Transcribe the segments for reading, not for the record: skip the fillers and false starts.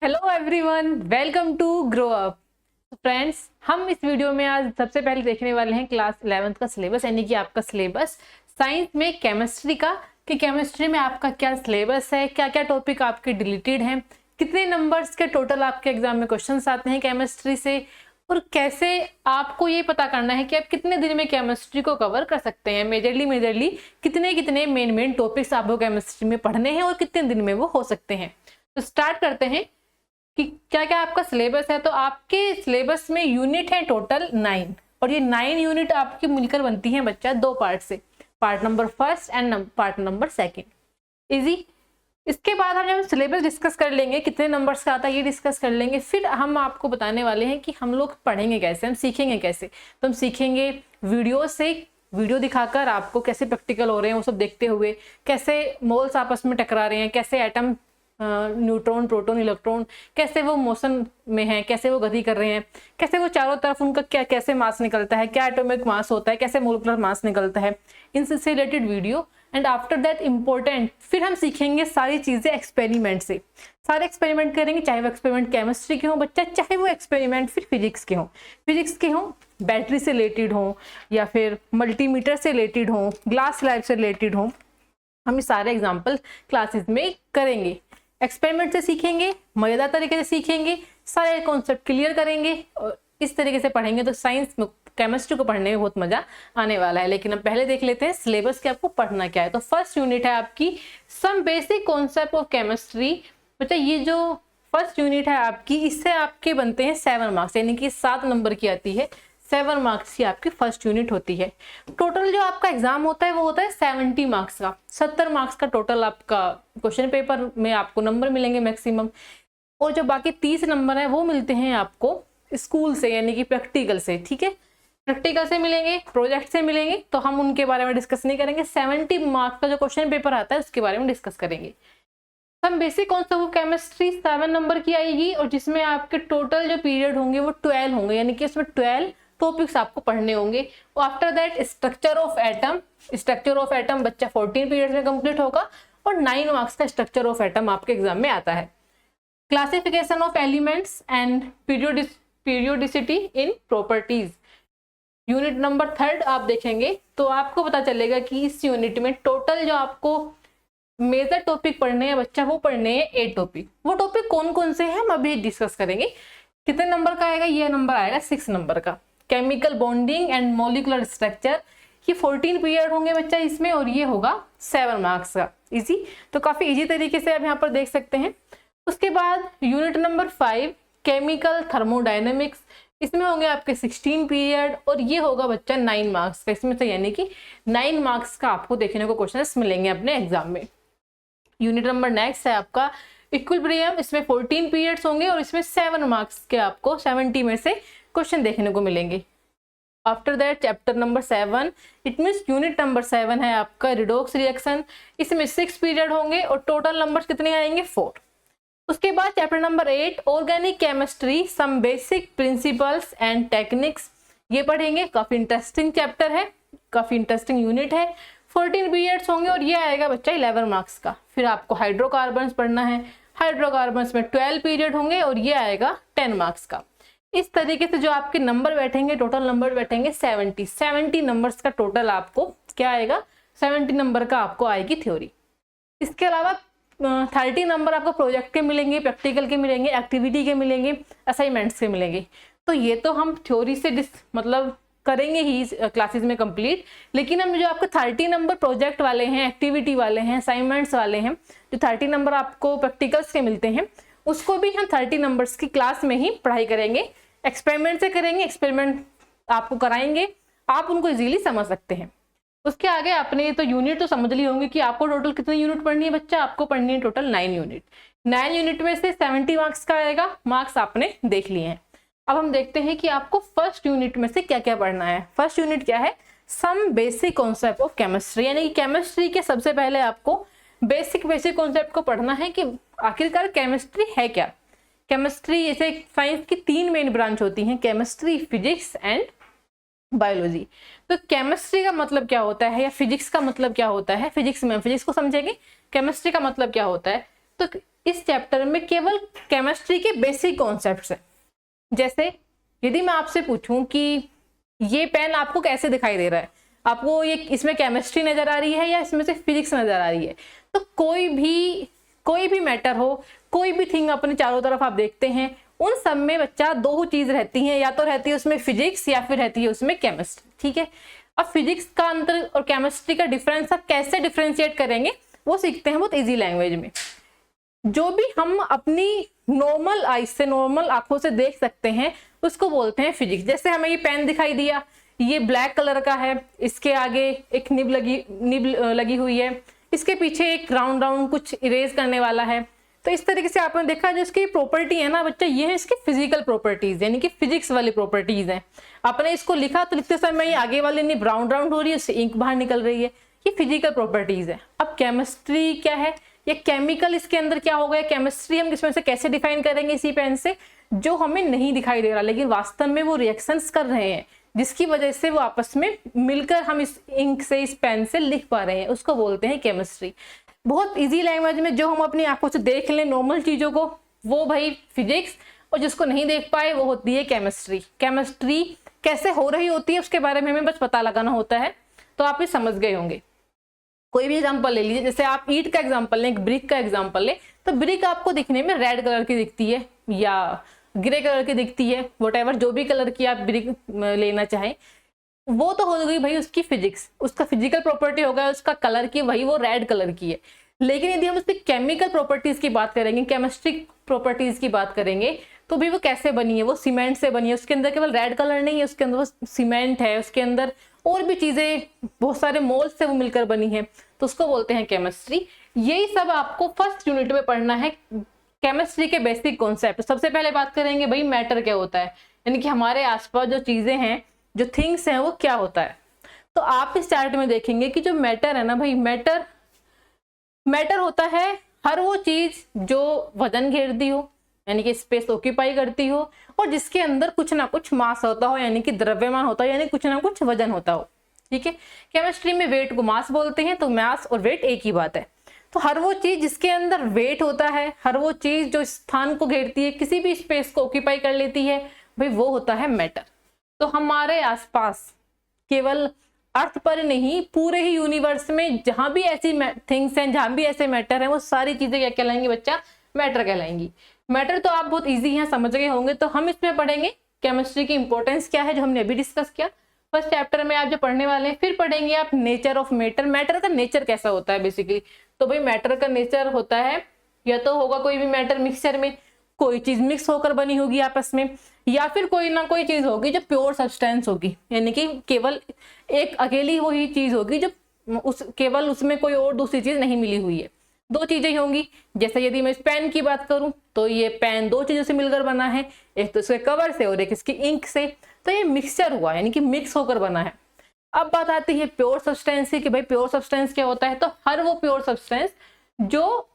Hello everyone, welcome to grow up. Friends, हम इस video में आज सबसे पहले देखने वाले हैं क्लास 11th का सिलेबस, यानी कि आपका सिलेबस साइंस में केमिस्ट्री का, कि केमिस्ट्री में आपका क्या सिलेबस है, क्या क्या टॉपिक आपके डिलीटेड हैं, कितने नंबर्स के टोटल आपके एग्जाम में क्वेश्चंस आते हैं केमिस्ट्री से, और कैसे आपको ये पता करना है कि आप कितने दिन में केमिस्ट्री को कवर कर सकते हैं। मेजरली कितने कितने मेन टॉपिक्स आपको केमिस्ट्री में पढ़ने हैं और कितने दिन में वो हो सकते हैं। तो स्टार्ट करते हैं कि क्या क्या आपका सिलेबस है। तो आपके सिलेबस में यूनिट है टोटल 9, और ये 9 यूनिट आपकी मिलकर बनती हैं बच्चा 2 पार्ट से, part number 1 and part number 2। Easy. इसके बाद हम जब सिलेबस डिस्कस कर लेंगे, कितने नंबर्स का आता है ये डिस्कस कर लेंगे, फिर हम आपको बताने वाले हैं कि हम लोग पढ़ेंगे कैसे, हम सीखेंगे कैसे। तो हम सीखेंगे वीडियो से, वीडियो दिखाकर आपको कैसे प्रैक्टिकल हो रहे हैं वो सब देखते हुए, कैसे मोल्स आपस में टकरा रहे हैं, कैसे एटम, न्यूट्रॉन, प्रोटॉन, इलेक्ट्रॉन कैसे वो मोशन में है, कैसे वो गति कर रहे हैं, कैसे वो चारों तरफ उनका क्या कैसे मास निकलता है, क्या एटॉमिक मास होता है, कैसे मोलिकुलर मास निकलता है, इनसे related video. And after that important, फिर हम सीखेंगे सारी चीजें एक्सपेरिमेंट से। सारे एक्सपेरिमेंट करेंगे, चाहे वो एक्सपेरिमेंट केमिस्ट्री के हों बच्चा, चाहे वो एक्सपेरिमेंट फिर फिजिक्स के हों, बैटरी से रिलेटेड हों, या फिर मल्टीमीटर से रिलेटेड हों, ग्लास स्लैब से रिलेटेड हों, हम ये सारे एग्जाम्पल क्लासेस में करेंगे। एक्सपेरिमेंट से सीखेंगे, मजेदार तरीके से सीखेंगे, सारे कॉन्सेप्ट क्लियर करेंगे, और इस तरीके से पढ़ेंगे तो साइंस में, केमिस्ट्री को पढ़ने में बहुत मजा आने वाला है। लेकिन हम पहले देख लेते हैं सिलेबस के आपको पढ़ना क्या है। तो फर्स्ट यूनिट है आपकी some basic concept of chemistry. बच्चा ये जो फर्स्ट यूनिट है आपकी, इससे आपके बनते हैं 7 मार्क्स, यानी कि 7 नंबर की आती है, 7 मार्क्स की आपकी फर्स्ट यूनिट होती है। टोटल जो आपका एग्जाम होता है वो होता है 70 मार्क्स का, 70 मार्क्स का टोटल आपका क्वेश्चन पेपर में आपको नंबर मिलेंगे मैक्सिमम। और जो बाकी 30 नंबर है वो मिलते हैं आपको स्कूल से, यानी कि प्रैक्टिकल से। ठीक है, प्रैक्टिकल से मिलेंगे, प्रोजेक्ट से मिलेंगे, तो हम उनके बारे में डिस्कस नहीं करेंगे। 70 मार्क्स का जो क्वेश्चन पेपर आता है उसके बारे में डिस्कस करेंगे। हम basic concept of chemistry 7 number की आएगी, और जिसमें आपके टोटल जो पीरियड होंगे वो 12 होंगे, यानी कि इसमें 12 टॉपिक्स आपको पढ़ने होंगे। After that structure of atom बच्चा 14 पीरियड्स में कंप्लीट होगा, और 9 मार्क्स का स्ट्रक्चर ऑफ एटम आपके एग्जाम में आता है। Classification of elements and periodicity in properties, unit number 3 आप देखेंगे तो आपको पता चलेगा कि इस यूनिट में टोटल जो आपको मेजर टॉपिक पढ़ने हैं बच्चा, वो पढ़ने हैं 8 टॉपिक। वो टॉपिक कौन कौन से हैं हम अभी डिस्कस करेंगे। कितने नंबर का आएगा? ये नंबर आएगा 6 नंबर का। Chemical bonding and molecular structure, ये 14 पीरियड होंगे बच्चा इसमें, और ये होगा 7 मार्क्स का। इजी, तो काफी इजी तरीके से आप यहाँ पर देख सकते हैं। उसके बाद यूनिट नंबर 5 केमिकल थर्मोडायनेमिक्स, इसमें होंगे आपके 16 पीरियड, और ये होगा बच्चा 9 मार्क्स का इसमें से, यानी कि 9 मार्क्स का आपको देखने को क्वेश्चंस मिलेंगे अपने एग्जाम में। यूनिट नंबर नेक्स्ट है आपका इक्विलिब्रियम, इसमें 14 पीरियड्स होंगे, और इसमें 7 मार्क्स के आपको 70 में से क्वेश्चन देखने को मिलेंगे। After that chapter number 7, it means unit number 7 है आपका रिडॉक्स रिएक्शन, इसमें 6 पीरियड होंगे, और टोटल नंबर्स कितने आएंगे? 4। उसके बाद chapter number 8 organic chemistry, some basic principles and techniques, ये पढ़ेंगे। काफी इंटरेस्टिंग चैप्टर है, काफी इंटरेस्टिंग यूनिट है। 14 पीरियड्स होंगे, और ये आएगा बच्चा 11 मार्क्स का। फिर आपको हाइड्रोकार्बन्स पढ़ना है, हाइड्रोकार्बन्स में 12 पीरियड होंगे, और ये आएगा 10 मार्क्स का। इस तरीके से जो आपके नंबर बैठेंगे, टोटल नंबर बैठेंगे 70 नंबर्स का टोटल आपको क्या आएगा? 70 नंबर का आपको आएगी थ्योरी। इसके अलावा 30 नंबर आपको प्रोजेक्ट के मिलेंगे, प्रैक्टिकल के मिलेंगे, एक्टिविटी के मिलेंगे, असाइनमेंट्स के मिलेंगे। तो ये तो हम थ्योरी से मतलब करेंगे ही क्लासेस में कंप्लीट, लेकिन हम जो आपको 30 नंबर प्रोजेक्ट वाले हैं, एक्टिविटी वाले हैं, असाइनमेंट्स वाले हैं, जो 30 नंबर आपको प्रैक्टिकल्स के मिलते हैं, उसको भी हम 30 नंबर्स की क्लास में ही पढ़ाई करेंगे। एक्सपेरिमेंट से करेंगे, एक्सपेरिमेंट आपको कराएंगे, आप उनको इजीली समझ सकते हैं। उसके आगे आपने तो यूनिट तो समझ लिए होंगे कि आपको टोटल कितनी यूनिट पढ़नी है बच्चा, आपको पढ़नी है टोटल 9 यूनिट। 9 यूनिट में से 70 मार्क्स का आएगा, मार्क्स आपने देख लिए हैं। अब हम देखते हैं कि आपको फर्स्ट यूनिट में से क्या क्या पढ़ना है। फर्स्ट यूनिट क्या है? Some basic concept of chemistry, यानी कि केमिस्ट्री के सबसे पहले आपको बेसिक कॉन्सेप्ट को पढ़ना है कि आखिरकार केमिस्ट्री है क्या। केमिस्ट्री, जैसे साइंस की 3 मेन ब्रांच होती हैं, केमिस्ट्री, फिजिक्स एंड बायोलॉजी। तो केमिस्ट्री का मतलब क्या होता है, या फिजिक्स का मतलब क्या होता है? फिजिक्स में फिजिक्स को समझेंगे, केमिस्ट्री का मतलब क्या होता है। तो इस चैप्टर में केवल केमिस्ट्री के बेसिक कॉन्सेप्ट्स हैं। जैसे यदि मैं आपसे पूछूं कि ये पेन आपको कैसे दिखाई दे रहा है, आपको ये इसमें केमिस्ट्री नजर आ रही है या इसमें से फिजिक्स नजर आ रही है, तो कोई भी मैटर हो, कोई भी थिंग अपने चारों तरफ आप देखते हैं, उन सब में बच्चा दो चीज रहती हैं, या तो रहती है उसमें फिजिक्स या फिर रहती है उसमें केमिस्ट्री। ठीक है, अब फिजिक्स का अंतर और केमिस्ट्री का डिफरेंस आप कैसे डिफरेंशिएट करेंगे वो सीखते हैं बहुत इजी लैंग्वेज में। जो भी हम अपनी नॉर्मल आईज से, नॉर्मल आंखों से देख सकते हैं उसको बोलते हैं फिजिक्स। जैसे हमें ये पेन दिखाई दिया, ये ब्लैक कलर का है, इसके आगे एक निब लगी हुई है, इसके पीछे एक राउंड राउंड कुछ इरेज करने वाला है। तो इस तरीके से आपने देखा जो इसकी प्रॉपर्टी है ना बच्चा, ये है इसकी फिजिकल प्रॉपर्टीज, यानी कि फिजिक्स वाली प्रॉपर्टीज हैं। आपने इसको लिखा तो लिखते समय ये आगे वाली निब राउंड राउंड हो रही है, उससे इंक बाहर निकल रही है, ये फिजिकल प्रॉपर्टीज है। अब केमिस्ट्री क्या है, ये केमिकल इसके अंदर क्या होगा, केमिस्ट्री हम इसमें से कैसे डिफाइन करेंगे इसी पेन से, जो हमें नहीं दिखाई दे रहा लेकिन वास्तव में वो रिएक्शंस कर रहे हैं, जिसकी वजह से वो आपस में मिलकर हम इस इंक से, इस पेन से लिख पा रहे हैं, उसको बोलते हैं केमिस्ट्री। बहुत इजी लैंग्वेज में जो हम अपनी आंखों से देख लें नॉर्मल चीजों को, वो भाई फिजिक्स, और जिसको नहीं देख पाए वो होती है केमिस्ट्री। केमिस्ट्री कैसे हो रही होती है उसके बारे में हमें बस पता लगाना होता है, तो आप ये समझ गए होंगे। कोई भी एग्जांपल ले लीजिए, जैसे आप ईंट का एग्जांपल लें, एक ब्रिक का एग्जांपल लें, तो ब्रिक आपको दिखने में रेड कलर की दिखती है या ग्रे कलर की दिखती है, व्हाटएवर जो भी कलर की आप ब्रिक लेना चाहें, वो तो हो गई भाई उसकी फिजिक्स, उसका फिजिकल प्रॉपर्टी होगा उसका कलर की, वही वो रेड कलर की है। लेकिन यदि हम उसकी केमिकल प्रॉपर्टीज की बात करेंगे, केमिस्ट्रिक प्रॉपर्टीज की बात करेंगे, तो भी वो कैसे बनी है, वो सीमेंट से बनी है, उसके अंदर केवल रेड कलर नहीं है, उसके अंदर वो सीमेंट है, उसके अंदर और भी चीजें, बहुत सारे मोल्स से वो मिलकर बनी है, तो उसको बोलते हैं केमिस्ट्री। यही सब आपको फर्स्ट यूनिट में पढ़ना है, केमिस्ट्री के बेसिक कॉन्सेप्ट। सबसे पहले बात करेंगे भाई मैटर क्या होता है, यानी कि हमारे आसपास जो चीजें हैं, जो थिंग्स हैं, वो क्या होता है। तो आप इस चार्ट में देखेंगे कि जो मैटर है ना भाई, मैटर होता है हर वो चीज जो वजन घेरती हो, यानी कि स्पेस ऑक्यूपाई करती हो, और जिसके अंदर कुछ ना कुछ मास होता हो, यानी कि द्रव्यमान होता हो, यानी कुछ ना कुछ वजन होता हो। ठीक है, केमिस्ट्री में वेट को मास बोलते हैं, तो मास और वेट एक ही बात है। तो हर वो चीज जिसके अंदर वेट होता है, हर वो चीज जो स्थान को घेरती है, किसी भी स्पेस को ऑक्यूपाई कर लेती है, भाई वो होता है मैटर। तो हमारे आसपास केवल अर्थ पर नहीं, पूरे ही यूनिवर्स में जहां भी ऐसी थिंग्स हैं, जहां भी ऐसे मैटर हैं, वो सारी चीजें क्या कहलाएंगी बच्चा, मैटर कहलाएंगी। मैटर तो आप बहुत इजी हैं, समझ गए होंगे। तो हम इसमें पढ़ेंगे केमिस्ट्री की इंपॉर्टेंस क्या है, जो हमने अभी डिस्कस किया फर्स्ट चैप्टर में आप जो पढ़ने वाले हैं। फिर पढ़ेंगे आप नेचर ऑफ मैटर, मैटर का नेचर कैसा होता है बेसिकली। तो भाई मैटर का नेचर होता है, या तो होगा कोई भी मैटर मिक्सचर में, कोई चीज मिक्स होकर बनी होगी आपस में, या फिर कोई ना कोई चीज होगी जो प्योर सब्सटेंस होगी, यानी कि केवल एक अकेली वही चीज होगी जो केवल उसमें कोई और दूसरी चीज नहीं मिली हुई है। दो चीजें होंगी। जैसे यदि मैं इस पेन की बात करूं तो ये पेन दो चीजों से मिलकर बना है, एक तो इसके कवर से और एक इसकी इंक से, तो ये मिक्सचर हुआ, यानी कि मिक्स होकर बना है। अब बात आती है प्योर सब्सटेंस की, कि भाई प्योर सब्सटेंस क्या होता है। तो हर वो प्योर सब्सटेंस जो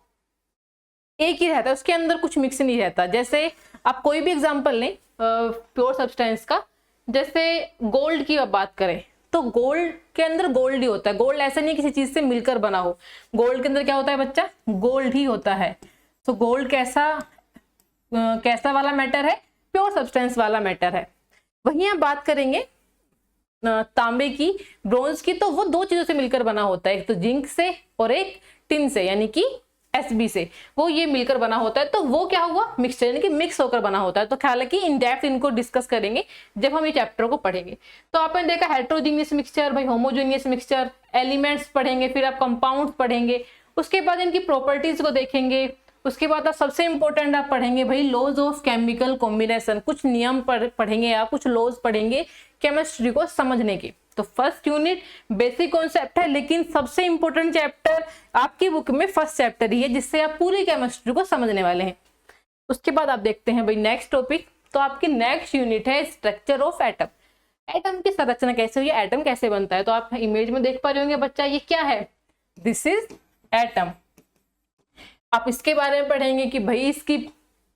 एक ही रहता है, उसके अंदर कुछ मिक्स नहीं रहता। जैसे आप कोई भी एग्जांपल लें प्योर सब्सटेंस का, जैसे गोल्ड की आप बात करें तो गोल्ड के अंदर गोल्ड ही होता है। गोल्ड ऐसा नहीं किसी चीज से मिलकर बना हो, गोल्ड के अंदर क्या होता है बच्चा, गोल्ड ही होता है। तो गोल्ड कैसा वाला मैटर है, प्योर सब्सटेंस वाला मैटर है। वहीं आप बात करेंगे तांबे की, ब्रोंज की, तो वो दो चीजों से मिलकर बना होता है, एक तो जिंक से और एक टिन से, यानी कि Sb से, वो ये मिलकर बना होता है। तो वो क्या हुआ, मिक्सचर, यानी कि मिक्स होकर बना होता है। तो हालांकि इन डेप्थ इनको डिस्कस करेंगे जब हम ये चैप्टर को पढ़ेंगे। तो आपने देखा हेट्रोजीनियस मिक्सचर, भाई होमोजीनियस मिक्सचर, एलिमेंट्स पढ़ेंगे, फिर आप कंपाउंड्स पढ़ेंगे, उसके बाद इनकी प्रॉपर्टीज को देखेंगे, उसके बाद आप सबसे इंपॉर्टेंट आप पढ़ेंगे भाई लॉज ऑफ केमिकल कॉम्बिनेशन, कुछ नियम पढ़ेंगे आप, कुछ लॉज पढ़ेंगे केमिस्ट्री को समझने के। तो फर्स्ट यूनिट बेसिक कॉन्सेप्ट है, लेकिन सबसे इंपॉर्टेंट चैप्टर आपकी बुक में फर्स्ट चैप्टर ही है, जिससे आप पूरी केमिस्ट्री को समझने वाले हैं। उसके बाद आप देखते हैं भाई नेक्स्ट टॉपिक। तो आपकी नेक्स्ट यूनिट है स्ट्रक्चर ऑफ एटम। एटम की संरचना कैसे हुई है, एटम कैसे बनता है। तो आप इमेज में देख पा रहे होंगे बच्चा, ये क्या है, दिस इज एटम। आप इसके बारे में पढ़ेंगे कि भाई इसकी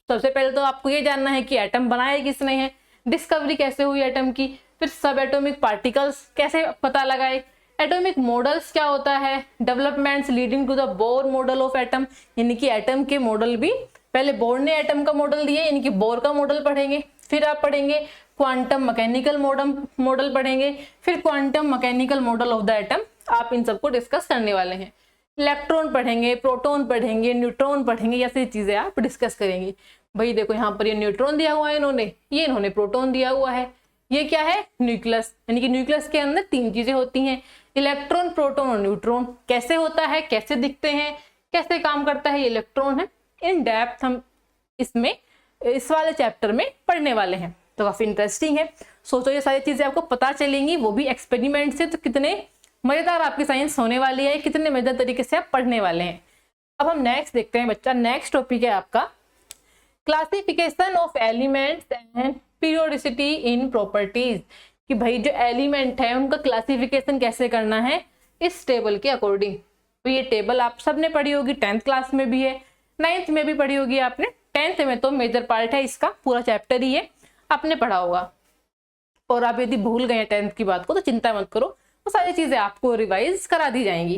सबसे पहले तो आपको ये जानना है कि एटम बनाया किसने है, डिस्कवरी कैसे हुई एटम की, फिर सब एटॉमिक पार्टिकल्स कैसे पता लगाए, एटॉमिक मॉडल्स क्या होता है, developments leading to the Bohr model of atom, यानी कि एटम के मॉडल भी, पहले बोर ने एटम का मॉडल दिया यानी कि बोर का मॉडल पढ़ेंगे, फिर आप पढ़ेंगे क्वांटम मैकेनिकल मॉडल पढ़ेंगे, फिर quantum mechanical model of the atom, आप इन सबको डिस्कस करने वाले हैं। इलेक्ट्रॉन पढ़ेंगे, प्रोटॉन पढ़ेंगे, न्यूट्रॉन पढ़ेंगे, ये सारी चीजें आप डिस्कस करेंगे। भाई देखो यहाँ पर ये न्यूट्रॉन दिया हुआ है इन्होंने प्रोटॉन दिया हुआ है, ये क्या है न्यूक्लियस, यानी कि न्यूक्लियस के अंदर 3 चीजें होती हैं, इलेक्ट्रॉन, प्रोटॉन और न्यूट्रॉन। कैसे होता है, कैसे दिखते हैं, कैसे काम करता है ये इलेक्ट्रॉन है, इन डेप्थ हम इसमें इस वाले चैप्टर में पढ़ने वाले हैं। तो काफी इंटरेस्टिंग है। सोचो ये सारी चीजें आपको पता चलेंगी, वो भी एक्सपेरिमेंट से, तो कितने मजेदार आपकी साइंस होने वाली है, कितने मजेदार तरीके से आप पढ़ने वाले हैं। अब हम नेक्स्ट देखते हैं बच्चा, नेक्स्ट टॉपिक है आपका classification of elements and periodicity in properties, कि भाई जो एलिमेंट है उनका क्लासिफिकेशन कैसे करना है इस टेबल के अकॉर्डिंग। तो ये टेबल आप सबने पढ़ी होगी, 10th क्लास में भी है, 9th में भी पढ़ी होगी आपने, 10th में तो मेजर पार्ट है इसका, पूरा चैप्टर ही है, आपने पढ़ा होगा। और आप यदि भूल गए 10th की बात को तो चिंता मत करो, वो सारी चीजें आपको रिवाइज करा दी जाएंगी,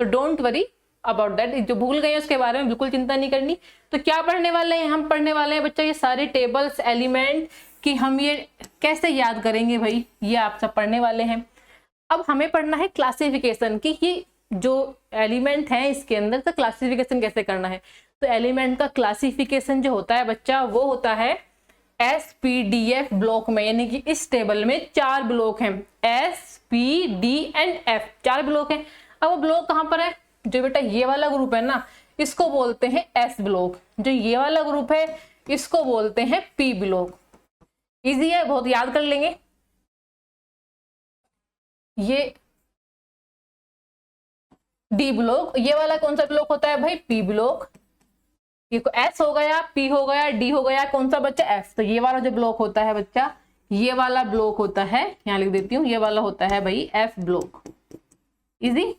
तो डोंट वरी अबाउट दैट। जो भूल गए उसके बारे में बिल्कुल चिंता नहीं करनी। तो क्या पढ़ने वाले हैं, हम पढ़ने वाले हैं बच्चा ये सारे टेबल्स, एलिमेंट कि हम ये कैसे याद करेंगे, भाई ये आप सब पढ़ने वाले हैं। अब हमें पढ़ना है क्लासिफिकेशन की, कि जो एलिमेंट है इसके अंदर का क्लासिफिकेशन कैसे करना है। तो एलिमेंट का क्लासिफिकेशन जो होता है बच्चा वो होता है SPDF ब्लॉक में, यानी कि इस टेबल में 4 ब्लॉक हैं, SPD&F 4 ब्लॉक हैं। अब वो ब्लॉक कहाँ पर है, जो बेटा ये वाला ग्रुप है ना इसको बोलते हैं S ब्लॉक, जो ये वाला ग्रुप है इसको बोलते हैं P ब्लॉक। इजी है, बहुत याद कर लेंगे। ये D ब्लॉक, ये वाला कौन सा ब्लॉक होता है भाई, P ब्लॉक। ये S हो गया, P हो गया, D हो गया, कौन सा बच्चा F। तो ये वाला जो ब्लॉक होता है बच्चा, ये वाला ब्लॉक होता है, यहाँ लिख देती हूँ, ये वाला होता है भाई F ब्लॉक। इजी।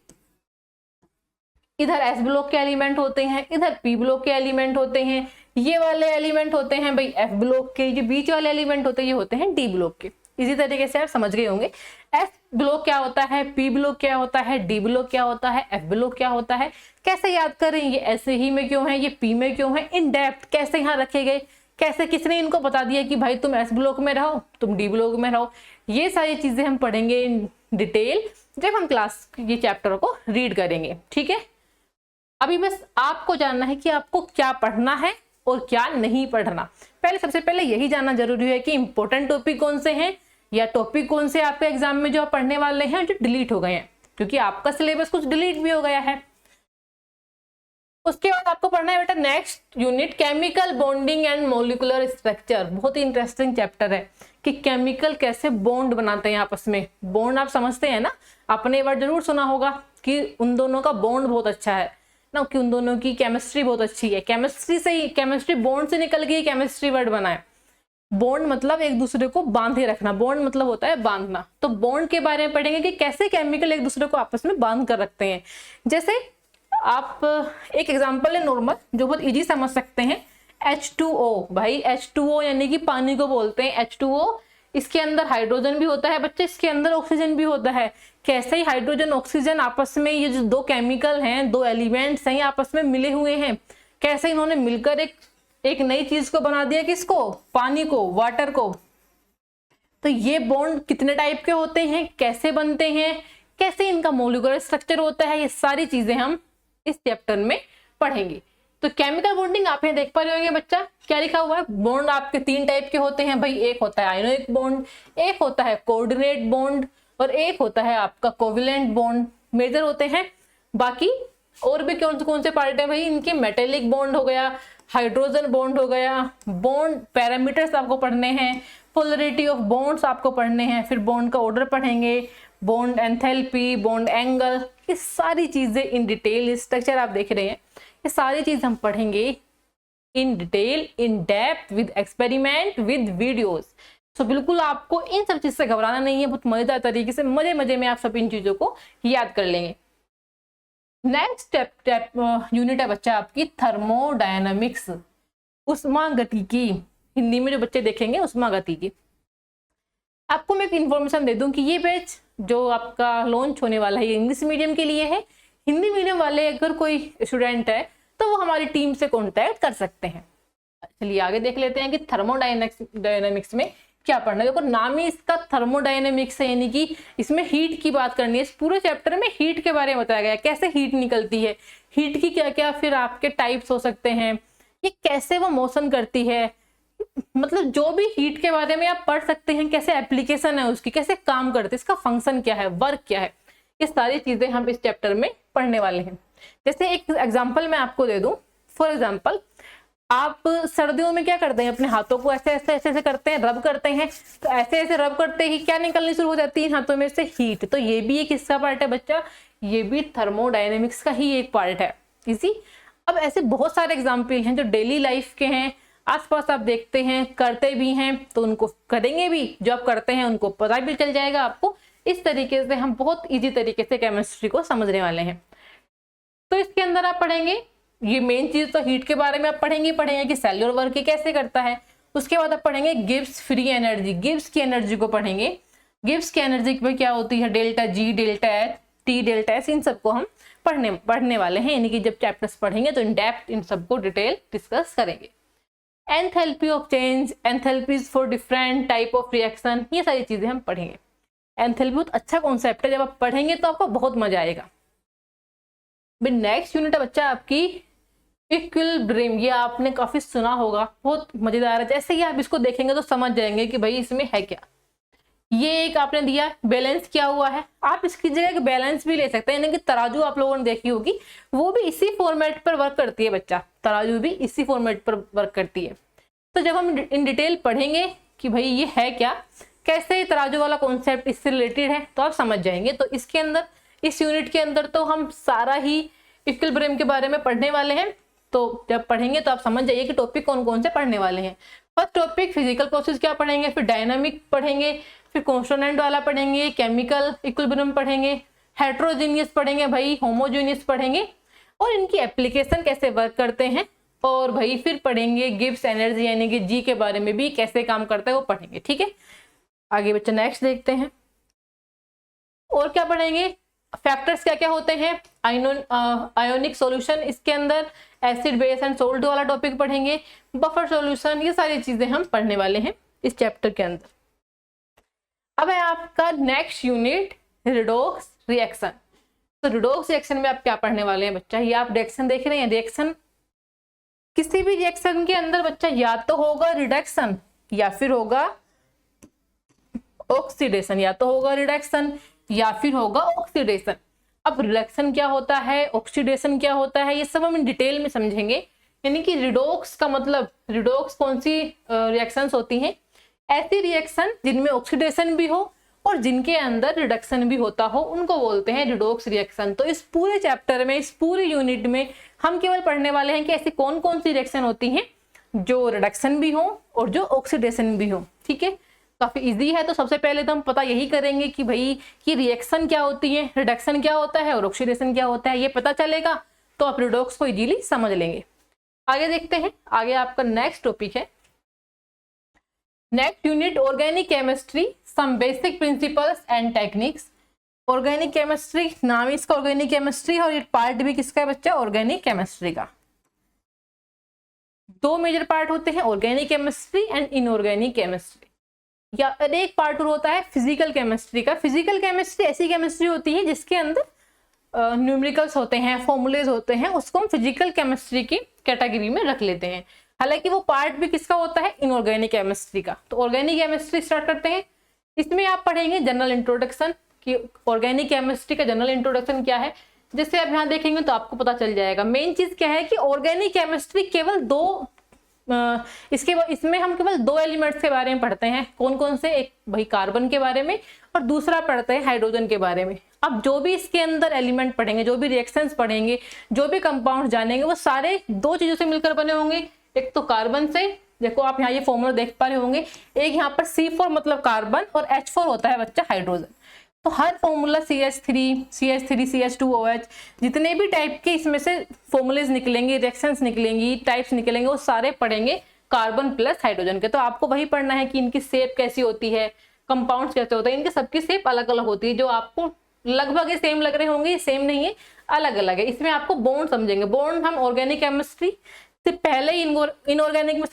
इधर S ब्लॉक के एलिमेंट होते हैं, इधर P ब्लॉक के एलिमेंट होते हैं, ये वाले एलिमेंट होते हैं भाई F ब्लॉक के, जो बीच वाले एलिमेंट होते हैं ये होते हैं D ब्लॉक के। इसी तरीके से आप समझ गए होंगे S ब्लॉक क्या होता है, P ब्लॉक क्या होता है, D ब्लॉक क्या होता है, F ब्लॉक क्या होता है, कैसे याद करें, ये ऐसे ही में क्यों है, ये P में क्यों है, इन डेप्थ कैसे यहाँ रखे गए, कैसे किसने इनको बता दिया कि भाई तुम S ब्लॉक में रहो, तुम D ब्लॉक में रहो। ये सारी चीजें हम पढ़ेंगे इन डिटेल जब हम क्लास ये चैप्टर को रीड करेंगे, ठीक है। अभी बस आपको जानना है कि आपको क्या पढ़ना है और क्या नहीं पढ़ना। पहले सबसे पहले यही जानना जरूरी है कि इंपॉर्टेंट टॉपिक कौन से हैं, या टॉपिक कौन से आपके एग्जाम में जो आप पढ़ने वाले हैं जो डिलीट हो गए हैं, क्योंकि आपका सिलेबस कुछ डिलीट भी हो गया है। उसके बाद आपको पढ़ना है बेटा next unit chemical bonding and molecular structure. बहुत ही इंटरेस्टिंग चैप्टर है कि केमिकल कैसे बॉन्ड बनाते हैं आपस में। बॉन्ड आप समझते हैं ना, आपने वर्ड जरूर सुना होगा कि उन दोनों का बॉन्ड बहुत अच्छा है ना, कि उन दोनों की केमिस्ट्री बहुत अच्छी है। केमिस्ट्री से ही, केमिस्ट्री बॉन्ड से निकल के केमिस्ट्री वर्ड बना है। बॉन्ड मतलब एक दूसरे को बांधे रखना, बॉन्ड मतलब होता है बांधना। तो बॉन्ड के बारे में पढ़ेंगे कि कैसे केमिकल एक दूसरे को आपस में बांध कर रखते हैं। जैसे आप एक एग्जांपल है नॉर्मल जो बहुत इजी समझ सकते हैं, H2O। भाई H2O यानी कि पानी को बोलते हैं H2O। इसके अंदर हाइड्रोजन भी होता है बच्चे, इसके अंदर ऑक्सीजन भी होता है। कैसे ही हाइड्रोजन ऑक्सीजन आपस में, ये जो 2 केमिकल हैं, 2 एलिमेंट्स हैं, आपस में मिले हुए हैं, कैसे इन्होंने मिलकर एक नई चीज को बना दिया, किसको, पानी को, वाटर को। तो ये बॉन्ड कितने टाइप के होते हैं, कैसे बनते हैं, कैसे इनका मॉलिक्यूलर स्ट्रक्चर होता है, ये सारी चीजें हम इस चैप्टर में पढ़ेंगे। तो केमिकल बॉन्डिंग आप यहाँ देख पा रहे होंगे बच्चा, क्या लिखा हुआ है, बॉन्ड आपके 3 टाइप के होते हैं भाई। एक होता है आयोनिक बॉन्ड, एक होता है कोऑर्डिनेट बॉन्ड, और एक होता है आपका कोवेलेंट बॉन्ड। मेजर होते हैं। बाकी और भी कौन से पार्ट है भाई इनके, मेटेलिक बॉन्ड हो गया, हाइड्रोजन बॉन्ड हो गया, बॉन्ड पैरामीटर्स आपको पढ़ने हैं, पोलरिटी ऑफ बॉन्ड्स आपको पढ़ने हैं, फिर बॉन्ड का ऑर्डर पढ़ेंगे, बॉन्ड एंथैल्पी, बॉन्ड एंगल, ये सारी चीजें इन डिटेल, स्ट्रक्चर आप देख रहे हैं, ये सारी चीज हम पढ़ेंगे in detail, in depth, with experiment, with videos. तो बिल्कुल आपको इन सब चीज से घबराना नहीं है, बहुत मजेदार तरीके से मजे में आप सब इन चीजों को याद कर लेंगे। नेक्स्ट यूनिट है बच्चा आपकी थर्मोडायनामिक्स, उष्मागतिकी। हिंदी में जो बच्चे देखेंगे उष्मागतिकी। आपको मैं एक इन्फॉर्मेशन दे दूं कि ये बैच जो आपका लॉन्च होने वाला है ये इंग्लिश मीडियम के लिए है। हिंदी मीडियम वाले अगर कोई स्टूडेंट है तो वो हमारी टीम से कॉन्टैक्ट कर सकते हैं। चलिए आगे देख लेते हैं कि थर्मोडायनेमिक्स में क्या पढ़ना है। देखो नाम ही इसका थर्मोडायनेमिक्स है, यानी कि इसमें हीट की बात करनी है। इस पूरे चैप्टर में हीट के बारे में बताया गया है, कैसे हीट निकलती है, हीट की क्या क्या फिर आपके टाइप्स हो सकते हैं, ये कैसे वो मोशन करती है, मतलब जो भी हीट के बारे में आप पढ़ सकते हैं, कैसे एप्लीकेशन है उसकी, कैसे काम करती है, इसका फंक्शन क्या है, वर्क क्या है, ये सारी चीजें हम इस चैप्टर में पढ़ने वाले हैं। जैसे एक एग्जाम्पल मैं आपको दे दूं, फॉर एग्जाम्पल आप सर्दियों में क्या करते हैं, अपने हाथों को ऐसे ऐसे ऐसे ऐसे करते हैं, रब करते हैं, तो ऐसे ऐसे रब करते ही क्या निकलनी शुरू हो जाती है हाथों में से, हीट। तो ये भी एक किसका पार्ट है बच्चा, ये भी थर्मोडायनेमिक्स का ही एक पार्ट है। इसी अब ऐसे बहुत सारे एग्जाम्पल हैं जो डेली लाइफ के हैं, आसपास आप देखते हैं, करते भी हैं, तो उनको करेंगे भी, जो आप करते हैं उनको पता भी चल जाएगा आपको। इस तरीके से हम बहुत इजी तरीके से केमिस्ट्री को समझने वाले हैं। तो इसके अंदर आप पढ़ेंगे, ये मेन चीज तो हीट के बारे में आप पढ़ेंगे कि सेल्युलर वर्क कैसे करता है। उसके बाद आप पढ़ेंगे गिब्स फ्री एनर्जी, गिब्स की एनर्जी को पढ़ेंगे। गिब्स की एनर्जी में क्या होती है, delta G, delta H, T, delta S, इन सबको हम पढ़ने वाले हैं, यानी कि जब चैप्टर्स पढ़ेंगे तो इन डेप्थ इन सबको डिटेल डिस्कस करेंगे। Enthalpy of change, enthalpies for different type of reaction, ये सारी चीजें हम पढ़ेंगे। एंथैल्पी बहुत अच्छा कॉन्सेप्ट है, जब आप पढ़ेंगे तो आपको बहुत मजा आएगा। नेक्स्ट यूनिट है बच्चा आपकी इक्विलिब्रियम, ये आपने काफी सुना होगा, बहुत मजेदार है। जैसे ही आप इसको देखेंगे तो समझ जाएंगे कि भाई इसमें है क्या। ये एक आपने दिया बैलेंस किया हुआ है, आप इसकी जगह एक बैलेंस भी ले सकते हैं, यानी कि तराजू आप लोगों ने देखी होगी, वो भी इसी फॉर्मेट पर वर्क करती है बच्चा, तराजू भी इसी फॉर्मेट पर वर्क करती है। तो जब हम इन डिटेल पढ़ेंगे कि भाई ये है क्या, कैसे तराजू वाला कॉन्सेप्ट इससे रिलेटेड है, तो आप समझ जाएंगे। तो इसके अंदर, इस यूनिट के अंदर तो हम सारा ही इक्विलिब्रियम के बारे में पढ़ने वाले हैं। तो जब पढ़ेंगे तो आप समझ जाइए कि टॉपिक कौन कौन से पढ़ने वाले हैं। फर्स्ट टॉपिक फिजिकल प्रोसेस क्या पढ़ेंगे, फिर डायनामिक पढ़ेंगे, फिर कॉन्स्टेंट वाला पढ़ेंगे, केमिकल इक्विलिब्रियम पढ़ेंगे, हेट्रोजीनियस पढ़ेंगे, भाई होमोजीनियस पढ़ेंगे, और इनकी एप्लीकेशन कैसे वर्क करते हैं, और भाई फिर पढ़ेंगे गिब्स एनर्जी यानी कि जी के बारे में भी कैसे काम करता है वो पढ़ेंगे। ठीक है, आगे बच्चा नेक्स्ट देखते हैं। और क्या पढ़ेंगे, फैक्टर्स क्या क्या होते हैं, आयोनिक सॉल्यूशन, इसके अंदर एसिड बेस एंड सोल्ट वाला टॉपिक पढ़ेंगे, बफर सॉल्यूशन, ये सारी चीजें हम पढ़ने वाले हैं इस चैप्टर के अंदर। अब है आपका नेक्स्ट यूनिट रिडॉक्स रिएक्शन। तो रिडॉक्स रिएक्शन में आप क्या पढ़ने वाले हैं बच्चा, ये आप रिएक्शन देख रहे हैं, रिएक्शन किसी भी रिएक्शन के अंदर बच्चा या तो होगा रिडक्शन या फिर होगा ऑक्सीडेशन, या तो होगा रिडक्शन या फिर होगा ऑक्सीडेशन। अब रिडक्शन क्या होता है, ऑक्सीडेशन क्या होता है, ये सब हम डिटेल में समझेंगे। यानी कि रिडॉक्स का मतलब, रिडॉक्स कौन सी रिएक्शंस होती हैं, ऐसी रिएक्शन जिनमें ऑक्सीडेशन भी हो और जिनके अंदर रिडक्शन भी होता हो, उनको बोलते हैं रिडॉक्स रिएक्शन। तो इस पूरे चैप्टर में, इस पूरे यूनिट में हम केवल पढ़ने वाले हैं कि ऐसी कौन कौन सी रिएक्शन होती हैं जो रिडक्शन भी हो और जो ऑक्सीडेशन भी हो। ठीक है, काफी इजी है। तो सबसे पहले तो हम पता यही करेंगे कि भाई ये रिएक्शन क्या होती है, रिडक्शन क्या होता है और ऑक्सीडेशन क्या होता है, ये पता चलेगा तो आप रिडॉक्स को इजीली समझ लेंगे। आगे देखते हैं, आगे आपका नेक्स्ट टॉपिक है, next unit organic chemistry, some basic principles and techniques. Organic chemistry, नाम इसका ऑर्गेनिक केमिस्ट्री, और ये पार्ट भी किसका है बच्चा, ऑर्गेनिक केमिस्ट्री का। दो मेजर पार्ट होते हैं, organic chemistry and inorganic chemistry. या एक पार्ट और होता है फिजिकल केमिस्ट्री का। फिजिकल केमिस्ट्री ऐसी केमिस्ट्री होती है जिसके अंदर न्यूमेरिकल्स होते हैं, फॉर्मूलेज होते हैं, उसको हम फिजिकल केमिस्ट्री की कैटेगरी में रख लेते हैं। हालांकि वो पार्ट भी किसका होता है, इनऑर्गेनिक केमिस्ट्री का। तो ऑर्गेनिक केमिस्ट्री स्टार्ट करते हैं। इसमें आप पढ़ेंगे जनरल इंट्रोडक्शन, कि ऑर्गेनिक केमिस्ट्री का जनरल इंट्रोडक्शन क्या है। जैसे आप यहाँ देखेंगे तो आपको पता चल जाएगा। मेन चीज क्या है कि ऑर्गेनिक केमिस्ट्री केवल दो इसमें हम केवल दो एलिमेंट्स के बारे में पढ़ते हैं। कौन कौन से, एक भाई कार्बन के बारे में और दूसरा पढ़ते हैं हाइड्रोजन के बारे में। अब जो भी इसके अंदर एलिमेंट पढ़ेंगे, जो भी रिएक्शंस पढ़ेंगे, जो भी कंपाउंड जानेंगे, वो सारे दो चीजों से मिलकर बने होंगे। एक तो कार्बन से, देखो आप यहाँ ये फॉर्मूला देख पा रहे होंगे, एक यहाँ पर C4 मतलब कार्बन और H4 होता है बच्चा हाइड्रोजन। तो हर फॉर्मूला CH3, CH2OH, जितने भी टाइप के इसमें से फॉर्मूलेज निकलेंगे, रिएक्शंस निकलेंगी, टाइप्स निकलेंगे, वो सारे पढ़ेंगे कार्बन प्लस हाइड्रोजन के। तो आपको वही पढ़ना है कि इनकी शेप कैसी होती है, कंपाउंड्स कैसे होते हैं, इनके सबकी शेप अलग अलग होती है। जो आपको लगभग सेम लग रहे होंगे, सेम नहीं है, अलग अलग है। इसमें आपको बॉन्ड समझेंगे। बॉन्ड हम ऑर्गेनिक केमिस्ट्री से पहले ही इनऑर्गेनिक में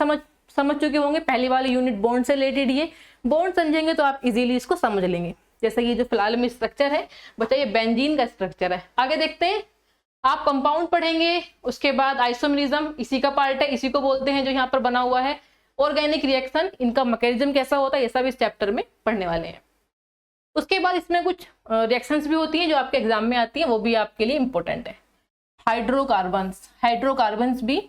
समझ चुके होंगे। पहली वाली यूनिट बॉन्ड से रिलेटेड ही है। बॉन्ड समझेंगे तो आप इजीली इसको समझ लेंगे। जैसे ये जो फिलहाल में स्ट्रक्चर है बच्चा, ये बेंजीन का स्ट्रक्चर है। आगे देखते हैं, आप कंपाउंड पढ़ेंगे, उसके बाद आइसोमरिज्म इसी का पार्ट है, इसी को बोलते हैं जो यहाँ पर बना हुआ है। ऑर्गेनिक रिएक्शन, इनका मैकेनिज्म कैसा होता है, ये सब इस चैप्टर में पढ़ने वाले हैं। उसके बाद इसमें कुछ रिएक्शंस भी होती हैं जो आपके एग्जाम में आती हैं, वो भी आपके लिए इंपॉर्टेंट है। हाइड्रोकार्बन्स भी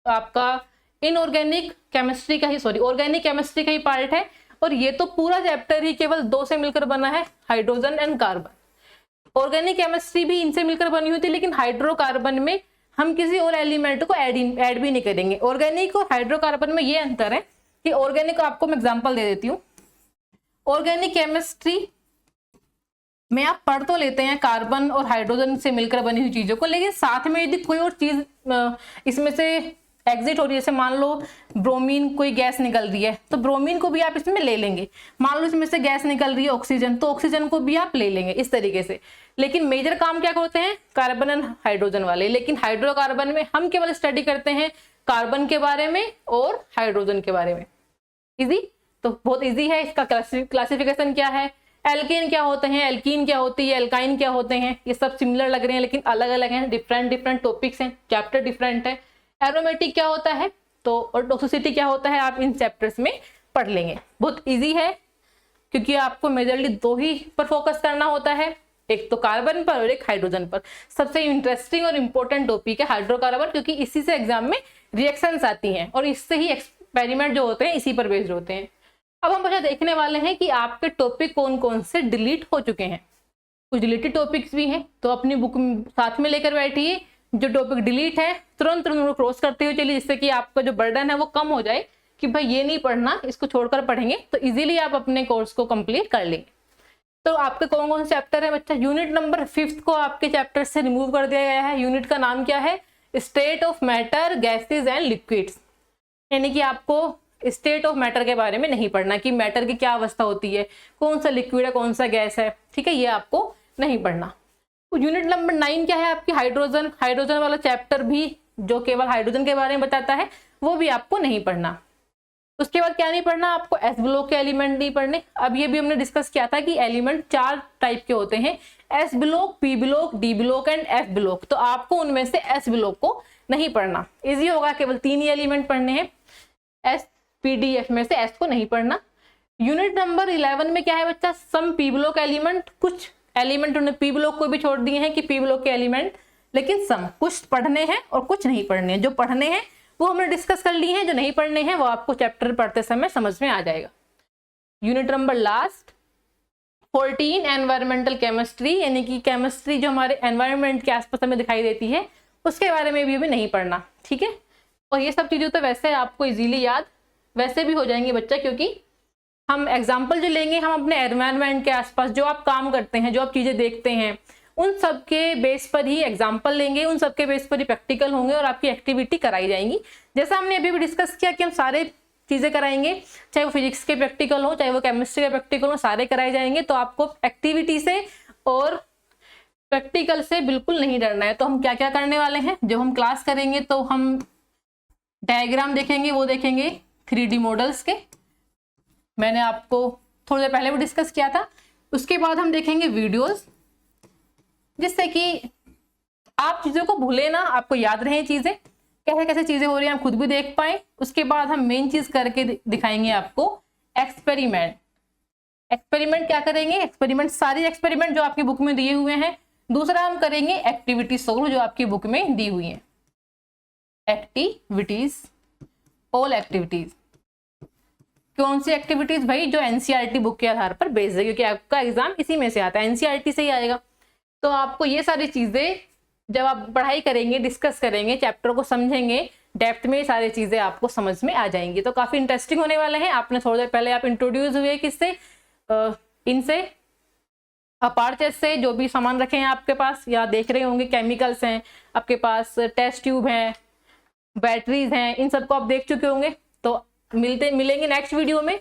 आपका इनऑर्गेनिक केमिस्ट्री का ही, ऑर्गेनिक केमिस्ट्री का ही पार्ट है। और ये तो पूरा चैप्टर ही केवल 2 से मिलकर बना है, hydrogen and carbon. Organic chemistry भी इनसे मिलकर बनी हुई थी, लेकिन हाइड्रोकार्बन में हम किसी और एलिमेंट को ऐड भी नहीं करेंगे। ऑर्गेनिक और हाइड्रोकार्बन में ये अंतर है कि ऑर्गेनिक, आपको मैं एग्जांपल दे देती हूँ। ऑर्गेनिक केमिस्ट्री में आप पढ़ तो लेते हैं कार्बन और हाइड्रोजन से मिलकर बनी हुई चीजों को, लेकिन साथ में यदि कोई और चीज इसमें से एग्जिट हो रही है, जैसे मान लो ब्रोमीन कोई गैस निकल रही है, तो ब्रोमीन को भी आप इसमें ले लेंगे। मान लो इसमें से गैस निकल रही है ऑक्सीजन, तो ऑक्सीजन को भी आप ले लेंगे, इस तरीके से। लेकिन मेजर काम क्या होते हैं, कार्बन एंड हाइड्रोजन वाले। लेकिन हाइड्रोकार्बन में हम केवल स्टडी करते हैं कार्बन के बारे में और हाइड्रोजन के बारे में। इजी, तो बहुत इजी है। इसका क्लासिफिकेशन क्या है, एल्केन क्या होते हैं, एल्कीन क्या होती है, एल्काइन क्या होते हैं, ये सब सिमिलर लग रहे हैं लेकिन अलग अलग हैं। डिफरेंट टॉपिक्स हैं, चैप्टर डिफरेंट है। एरोमेटिक क्या होता है तो, और टॉक्सिसिटी क्या होता है, आप इन चैप्टर्स में पढ़ लेंगे। बहुत इजी है, क्योंकि आपको मेजरली 2 ही पर फोकस करना होता है, एक तो कार्बन पर और एक हाइड्रोजन पर। सबसे इंटरेस्टिंग और इंपॉर्टेंट टॉपिक है हाइड्रोकार्बन, क्योंकि इसी से एग्जाम में रिएक्शंस आती हैं और इससे ही एक्सपेरिमेंट जो होते हैं इसी पर बेस्ड होते हैं। अब हम बच्चा देखने वाले हैं कि आपके टॉपिक कौन कौन से डिलीट हो चुके हैं। कुछ डिलीटेड टॉपिक्स भी हैं, तो अपनी बुक साथ में लेकर बैठिए। जो टॉपिक डिलीट है तुरंत क्रॉस करते हुए चलिए, जिससे कि आपका जो बर्डन है वो कम हो जाए कि भाई ये नहीं पढ़ना, इसको छोड़कर पढ़ेंगे, तो इजीली आप अपने कोर्स को कंप्लीट कर लेंगे। तो आपके कौन कौन से चैप्टर है बच्चा, यूनिट नंबर 5 को आपके चैप्टर से रिमूव कर दिया गया है। यूनिट का नाम क्या है, state of matter, gases and liquids. यानी कि आपको स्टेट ऑफ मैटर के बारे में नहीं पढ़ना कि मैटर की क्या अवस्था होती है, कौन सा लिक्विड है, कौन सा गैस है, ठीक है, ये आपको नहीं पढ़ना। यूनिट नंबर 9 क्या है आपकी, हाइड्रोजन वाला चैप्टर भी जो केवल हाइड्रोजन के बारे में बताता है, वो भी आपको नहीं पढ़ना। उसके बाद क्या नहीं पढ़ना, आपको एस ब्लॉक के एलिमेंट नहीं पढ़ने। अब ये भी हमने डिस्कस किया था कि एलिमेंट 4 टाइप के होते हैं, S block, P block, D block and F block. तो आपको उनमें से एस ब्लॉक को नहीं पढ़ना, इजी होगा, केवल 3 ही एलिमेंट पढ़ने हैं, एस पी डी एफ में से एस को नहीं पढ़ना। यूनिट नंबर 11 में क्या है बच्चा, सम पी ब्लॉक एलिमेंट। कुछ एलिमेंट उन्होंने पी ब्लॉक को भी छोड़ दिए हैं कि पी ब्लॉक के एलिमेंट, लेकिन सम, कुछ पढ़ने हैं और कुछ नहीं पढ़ने हैं। जो पढ़ने हैं वो हमने डिस्कस कर लिए हैं, जो नहीं पढ़ने हैं वो आपको चैप्टर पढ़ते समय समझ में आ जाएगा। Unit number last 14 environmental chemistry, यानी कि केमिस्ट्री जो हमारे एनवायरमेंट के आसपास हमें दिखाई देती है, उसके बारे में भी हमें नहीं पढ़ना, ठीक है। और ये सब चीजें तो वैसे आपको इजीली याद वैसे भी हो जाएंगे बच्चा, क्योंकि हम एग्जाम्पल जो लेंगे, हम अपने एनवायरनमेंट के आसपास जो आप काम करते हैं, जो आप चीजें देखते हैं, उन सब के बेस पर ही एग्जाम्पल लेंगे, उन सब के बेस पर ही प्रैक्टिकल होंगे और आपकी एक्टिविटी कराई जाएंगी। जैसा हमने अभी भी डिस्कस किया कि हम सारे चीजें कराएंगे, चाहे वो फिजिक्स के प्रैक्टिकल हो, चाहे वो केमिस्ट्री के प्रैक्टिकल हो, सारे कराए जाएंगे। तो आपको एक्टिविटी से और प्रैक्टिकल से बिल्कुल नहीं डरना है। तो हम क्या क्या करने वाले हैं, जब हम क्लास करेंगे तो हम डायग्राम देखेंगे, वो देखेंगे 3D मॉडल्स के, मैंने आपको थोड़ी देर पहले भी डिस्कस किया था। उसके बाद हम देखेंगे वीडियोस, जिससे कि आप चीजों को भूले ना, आपको याद रहे चीजें, कैसे कैसे चीजें हो रही हैं, आप खुद भी देख पाए। उसके बाद हम मेन चीज करके दिखाएंगे आपको एक्सपेरिमेंट। एक्सपेरिमेंट क्या करेंगे, एक्सपेरिमेंट, सारी एक्सपेरिमेंट जो आपकी बुक में दिए हुए हैं। दूसरा हम करेंगे एक्टिविटी सोल्व, जो आपकी बुक में दी हुई है, एक्टिविटीज, ऑल एक्टिविटीज। कौन सी एक्टिविटीज भाई, जो एनसीईआरटी बुक के आधार पर बेस्ड है, क्योंकि आपका एग्जाम इसी में से आता है, एनसीईआरटी से ही आएगा। तो आपको ये सारी चीजें जब आप पढ़ाई करेंगे, डिस्कस करेंगे, चैप्टर को समझेंगे डेप्थ में, सारी चीजें आपको समझ में आ जाएंगी। तो काफी इंटरेस्टिंग होने वाले हैं। आपने थोड़ी देर पहले आप इंट्रोड्यूस हुए किससे, इनसे, अपार्चेस से, जो भी सामान रखे हैं आपके पास या देख रहे होंगे, केमिकल्स हैं आपके पास, टेस्ट ट्यूब हैं, बैटरीज हैं, इन सबको आप देख चुके होंगे। तो मिलेंगे नेक्स्ट वीडियो में